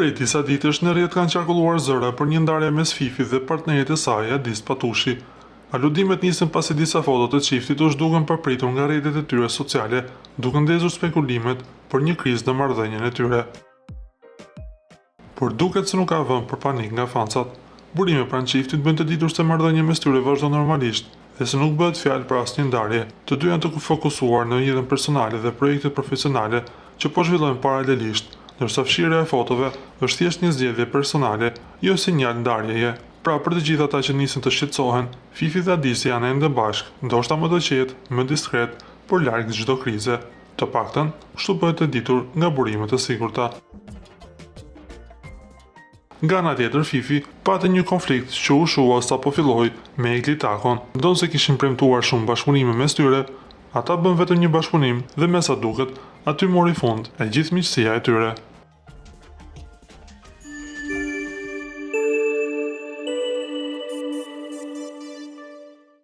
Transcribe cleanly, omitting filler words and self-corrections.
Prej disa ditësh në rrjet kanë qarkulluar zëra për një ndarje mes Fifit dhe partnerit e saj, Adis Patushi. Aludimet nisën pasi disa foto të çiftit u zhduken përpritur nga rrjetet e tyre sociale, duke ndezur spekulimet për një krizë në marrëdhënien e tyre. Por duket se nuk ka vënë për panik nga fansat. Burime pranë çiftit bën të ditur se marrëdhënia mes tyre vazhdon normalisht dhe se nuk bëhet fjalë për asnjë ndarje. Të dy janë të fokusuar në jetën personale dhe projektet profesionale që po zhvillohen paralelisht, ndërsa fshirja e fotove është thjesht një zgjedhje personale, jo sinjal ndarjeje. Pra për të gjithë ata që nisën të shqetësohen, Fifi dhe Adisi janë ende bashkë, ndoshta më të qetë, më diskret, por larg çdo krize. Të paktën, kështu bëhet e ditur nga burimet e sigurta. Nga ana tjetër, Fifi pati një konflikt që u shua sapo filloi me Egli Takon. Ndonse kishin premtuar shumë bashkëpunime mes tyre, ata bën vetëm një bashkëpunim dhe me sa duket, aty mori fund e gjithë miqësia e tyre.